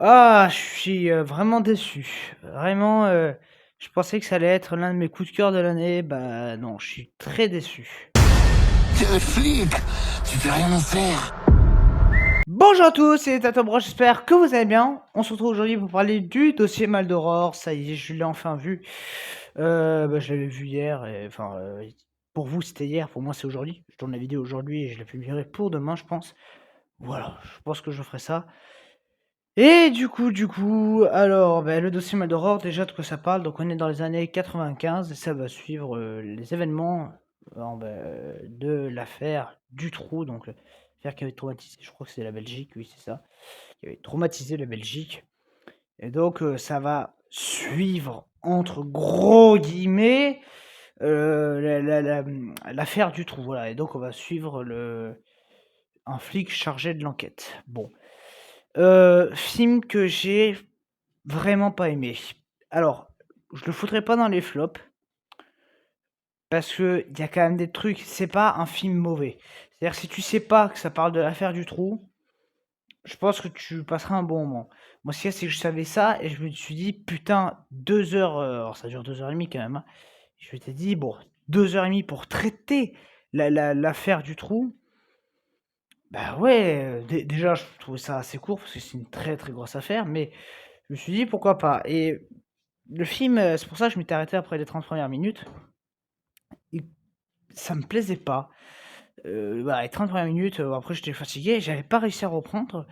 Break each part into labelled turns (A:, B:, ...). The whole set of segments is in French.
A: Ah, je suis, vraiment déçu. Vraiment, je pensais que ça allait être l'un de mes coups de cœur de l'année. Bah, non, je suis très déçu.
B: T'es flic, tu peux rien nous faire.
A: Bonjour à tous, c'est Tato, j'espère que vous allez bien. On se retrouve aujourd'hui pour parler du dossier Mal d'Aurore. Ça y est, je l'ai enfin vu. Bah, je l'avais vu hier et enfin, pour vous, c'était hier, pour moi, c'est aujourd'hui. Je tourne la vidéo aujourd'hui et je la publierai pour demain, je pense. Voilà, je pense que je ferai ça. Et du coup, alors, bah, le dossier Maldoror, déjà de quoi ça parle? Donc on est dans les années 95 et ça va suivre les événements bah, de l'affaire Dutroux, donc l'affaire qui avait traumatisé, je crois que c'est la Belgique, oui c'est ça, qui avait traumatisé la Belgique. Et donc ça va suivre entre gros guillemets l'affaire Dutroux, voilà. Et donc on va suivre un flic chargé de l'enquête. Bon. Film que j'ai vraiment pas aimé. Alors, je le foutrais pas dans les flops, parce que il y a quand même des trucs, c'est pas un film mauvais. C'est-à-dire si tu sais pas que ça parle de l'affaire du trou, je pense que tu passeras un bon moment. Moi, ce qu'il y a, c'est que je savais ça et je me suis dit: «Putain, 2 heures», alors ça dure 2 heures et demie quand même, hein. Je m'étais dit: «Bon, 2 heures et demie pour traiter l'affaire du trou». Bah ouais, déjà je trouvais ça assez court parce que c'est une très, très grosse affaire, mais je me suis dit: «Pourquoi pas?» Et le film, c'est pour ça que je m'étais arrêté après les 30 premières minutes. Et ça me plaisait pas. Voilà, les 30 premières minutes, après j'étais fatigué, j'avais pas réussi à reprendre.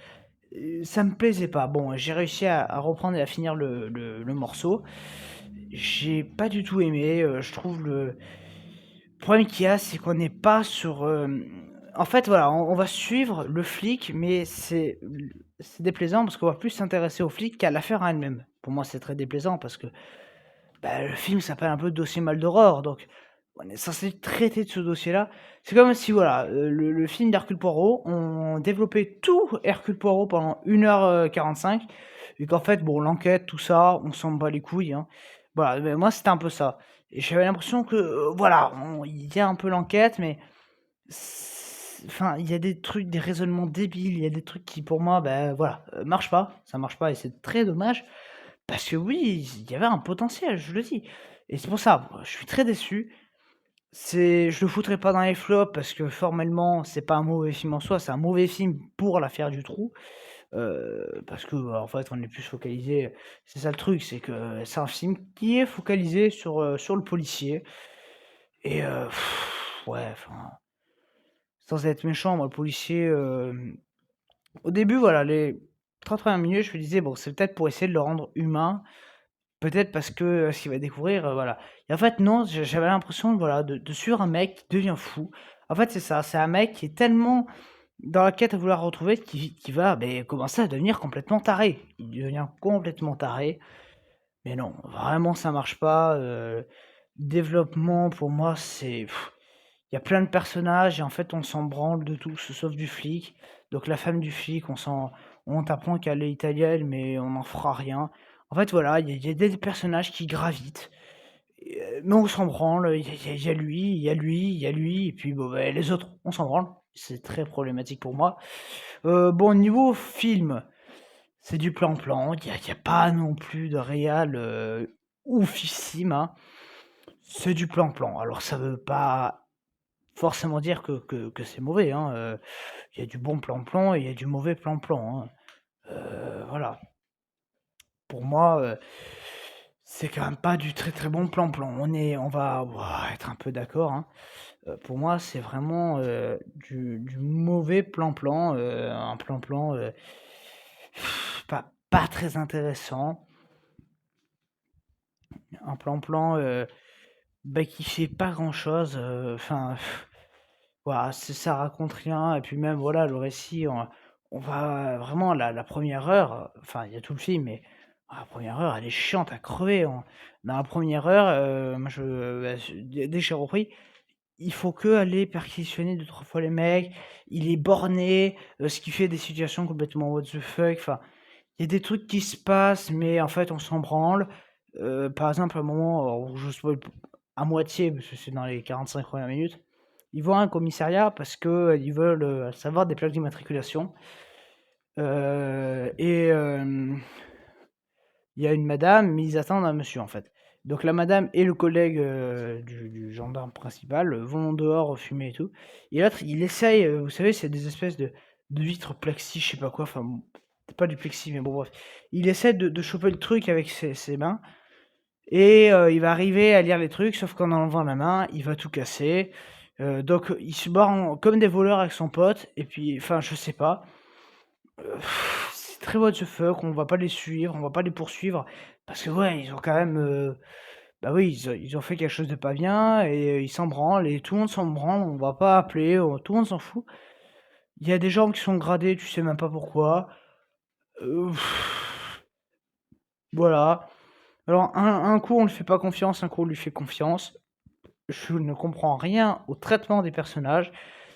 A: Ça me plaisait pas. Bon, j'ai réussi à reprendre et à finir le morceau. J'ai pas du tout aimé, je trouve le problème qu'il y a, c'est qu'on n'est pas sur, en fait, voilà, on va suivre le flic, mais c'est déplaisant parce qu'on va plus s'intéresser au flic qu'à l'affaire en elle-même. Pour moi, c'est très déplaisant parce que, bah, le film s'appelle un peu Dossier Maldoror, donc on est censé traiter de ce dossier-là. C'est comme si, voilà, le film d'Hercule Poirot, on développait tout Hercule Poirot pendant 1 h 45 et qu'en fait, bon, l'enquête, tout ça, on s'en bat les couilles, hein. Voilà, beh, moi, c'était un peu ça et j'avais l'impression que, voilà, il y a un peu l'enquête, mais enfin, il y a des trucs, des raisonnements débiles, il y a des trucs qui, pour moi, bah, voilà, marchent pas, ça marche pas et c'est très dommage. Parce que oui, il y avait un potentiel, je le dis. Et c'est pour ça, moi, je suis très déçu. Je le foutrais pas dans les flops parce que formellement, c'est pas un mauvais film en soi, c'est un mauvais film pour l'affaire du trou. Parce que, bah, en fait, on est plus focalisé, c'est ça le truc, c'est que c'est un film qui est focalisé sur le policier et ouais, enfin, sans être méchant, moi, le policier, au début, voilà, les 30 1 minutes, je me disais: «Bon, c'est peut-être pour essayer de le rendre humain». Peut-être parce que, ce qu'il va découvrir, voilà. Et en fait non, j'avais l'impression, voilà, de suivre un mec qui devient fou. En fait, c'est ça, c'est un mec qui est tellement dans la quête à vouloir retrouver qui va, beh, commencer à devenir complètement taré. Il devient complètement taré, mais non, vraiment ça marche pas, développement pour moi c'est il y a plein de personnages et en fait on s'en branle de tout, sauf du flic. Donc la femme du flic, on t'apprend qu'elle est italienne, mais on n'en fera rien. En fait voilà, il y a des personnages qui gravitent, mais on s'en branle, il y a lui, il y a lui, il y a lui et puis bon, bah, les autres, on s'en branle. C'est très problématique pour moi. Bon niveau film, c'est du plan-plan, il y a pas non plus de réal, oufissime, hein. C'est du plan-plan. Alors ça veut pas forcément dire que c'est mauvais, hein, il y a du bon plan-plan et il y a du mauvais plan-plan, hein. Voilà. Pour moi, c'est quand même pas du très, très bon plan-plan. On va être un peu d'accord, hein. Pour moi, c'est vraiment, du mauvais plan-plan, un plan-plan, pas très intéressant. Un plan-plan, bah, qui fait pas grand-chose, enfin, voilà, ça raconte rien et puis même, voilà, le récit, on va vraiment la 1re heure, enfin, il y a tout le film, mais la 1re heure, elle est chiante à crever, dans la 1re heure, moi dès que j'ai repris, il faut qu'aller perquisitionner 2-3 fois les mecs, il est borné, ce qui fait des situations complètement what the fuck, enfin, il y a des trucs qui se passent, mais en fait, on s'en branle. Par exemple, à un moment, alors je spoil à moitié, parce que c'est dans les 45 premières minutes, ils vont à un commissariat parce qu'ils veulent, savoir des plaques d'immatriculation. Et il y a une madame, mais ils attendent un monsieur, en fait. Donc la madame et le collègue, du gendarme principal, vont dehors fumer et tout. Et l'autre, il essaye, vous savez, c'est des espèces de vitres plexi, je sais pas quoi, enfin bon, c'est pas du plexi, mais bon bref. Il essaie de choper le truc avec ses mains et il va arriver à lire les trucs, sauf qu'en enlevant la main, il va tout casser. Donc il se barre comme des voleurs avec son pote et puis enfin je sais pas. Heu, c'est très what the fuck, on va pas les suivre, on va pas les poursuivre parce que ouais, ils ont quand même, bah oui, ils ont fait quelque chose de pas bien et ils s'en branlent et tout le monde s'en branle, on va pas appeler, tout le monde s'en fout. Il y a des gens qui sont gradés, tu sais même pas pourquoi. Heu, voilà. Alors un coup on lui fait pas confiance, un coup on lui fait confiance. Je ne comprends rien au traitement des personnages.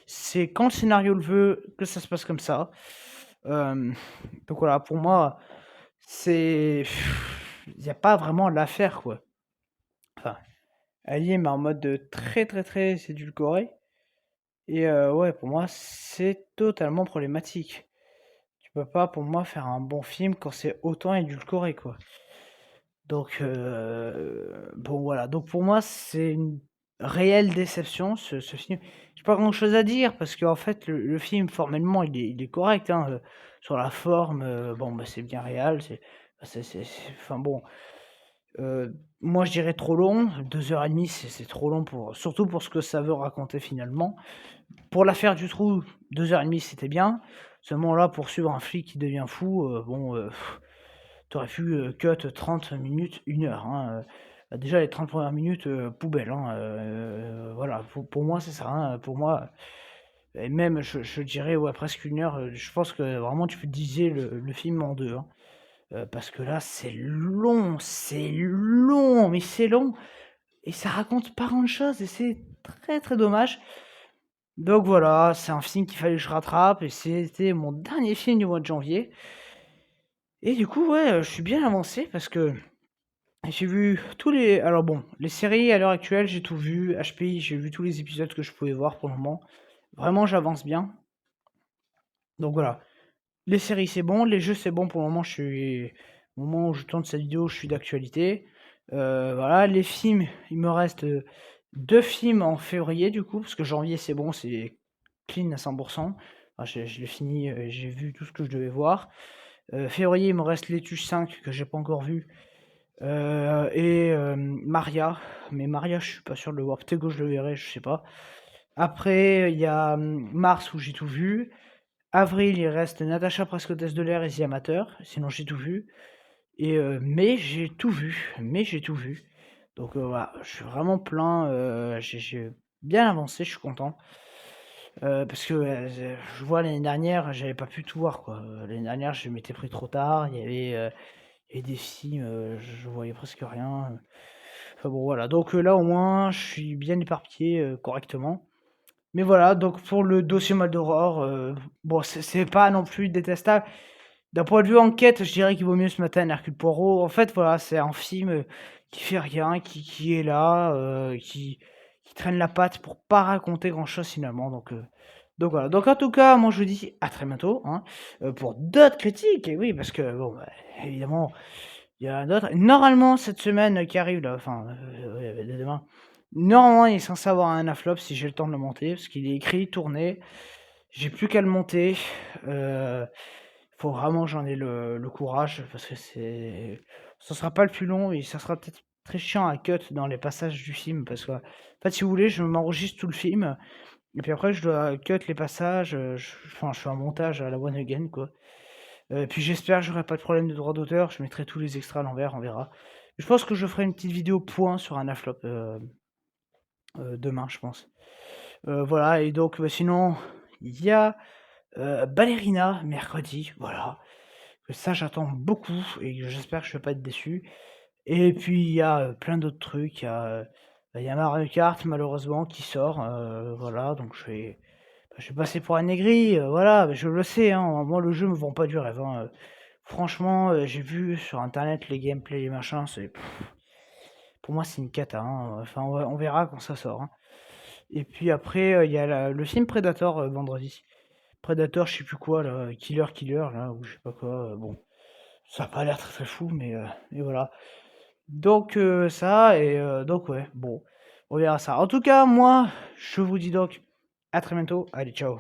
A: C'est quand le scénario le veut que ça se passe comme ça. Hem, donc voilà, pour moi, c'est il y a pas vraiment l'affaire, quoi. Enfin, Ali est en mode, très, très, très édulcoré et ouais, pour moi, c'est totalement problématique. Tu peux pas, pour moi, faire un bon film quand c'est autant édulcoré, quoi. Donc bon, voilà. Donc pour moi, c'est une réelle déception, ce film. J'ai pas grand-chose à dire parce qu'en fait, le film, formellement, il est correct, hein, sur la forme, bon, bah, c'est bien réel, c'est enfin bon, moi, je dirais trop long, 2 heures et demie, c'est trop long pour surtout pour ce que ça veut raconter finalement. Pour l'affaire Dutroux, 2 heures et demie, c'était bien. Seulement là, pour suivre un flic qui devient fou, bon, tu aurais pu, cut 30 minutes, 1 heure, hein, bah, déjà les 30 premières minutes, poubelle, hein, voilà, pour moi, c'est ça, hein, pour moi et même je dirais, ouais, presque 1 heure, je pense que vraiment tu peux diviser le film en 2, hein. Parce que là, c'est long, mais c'est long et ça raconte pas grand-chose et c'est très, très dommage. Donc voilà, c'est un film qu'il fallait que je rattrape et c'était mon dernier film du mois de janvier et du coup, ouais, je suis bien avancé parce que j'ai vu tous les alors bon, les séries à l'heure actuelle, j'ai tout vu. HPI, j'ai vu tous les épisodes que je pouvais voir pour le moment. Vraiment, j'avance bien. Donc voilà. Les séries, c'est bon. Les jeux, c'est bon pour le moment. Au moment où je tourne cette vidéo, je suis d'actualité. Voilà. Les films, il me reste 2 films en février, du coup, parce que janvier, c'est bon, c'est clean à 100%. Enfin, je l'ai fini, j'ai vu tout ce que je devais voir. Février, il me reste L'étude 5 que j'ai pas encore vu. Et Maria, mais Maria, je suis pas sûr de le voir. Peut-être que je le verrai, je sais pas. Après, il y a mars où j'ai tout vu. Avril, il reste Natacha presque hôtesse de l'air et The Amateur, sinon j'ai tout vu. Et mai, j'ai tout vu. Mai, j'ai tout vu. Donc voilà, je suis vraiment plein. J'ai bien avancé, je suis content. Parce que je vois l'année dernière, j'avais pas pu tout voir, quoi. L'année dernière, je m'étais pris trop tard. Il y avait des films, je voyais presque rien. Enfin bon, voilà. Donc là, au moins, je suis bien éparpillé correctement. Mais voilà, donc pour le dossier Mal d'Aurore, bon, c'est pas non plus détestable. D'un point de vue enquête, je dirais qu'il vaut mieux se mater un Hercule Poirot. En fait, voilà, c'est un film qui fait rien, qui est là, qui traîne la patte pour pas raconter grand-chose finalement. Donc voilà. Donc en tout cas, moi je vous dis à très bientôt, hein, pour d'autres critiques. Et oui, parce que bon, bah, évidemment, il y a d'autres. Normalement, cette semaine qui arrive là, enfin, ouais, dès demain, normalement, il est censé avoir un Aflop si j'ai le temps de le monter, parce qu'il est écrit, tourné. J'ai plus qu'à le monter. Faut vraiment que j'en ai le courage, parce que ça sera pas le plus long et ça sera peut-être très chiant à cut dans les passages du film, parce que, en fait, si vous voulez, je m'enregistre tout le film, et puis après je dois cut les passages, enfin, je fais un montage à la one again, quoi. Puis j'espère que j'aurai pas de problème de droit d'auteur, je mettrai tous les extras à l'envers, on verra. Je pense que je ferai une petite vidéo point sur un Aflop, demain, je pense. Voilà, et donc, bah, sinon, il y a Ballerina mercredi, voilà. Ça, j'attends beaucoup et j'espère que je vais pas être déçu. Et puis il y a plein d'autres trucs. Il y a Mario Kart malheureusement qui sort. Voilà, donc je vais passer pour un aigri. Voilà, mais je le sais, hein, moi le jeu me vend pas du rêve, hein. Franchement, j'ai vu sur internet les gameplays, les machins, pour moi c'est une cata, hein. Enfin, on verra quand ça sort, hein. Et puis après, il y a le film Predator vendredi. Predator, je sais plus quoi là, Killer là ou je sais pas quoi, bon. Ça a pas l'air très, très fou mais voilà. Donc ça et donc ouais, bon, on verra ça. En tout cas, moi, je vous dis donc à très bientôt. Allez, ciao.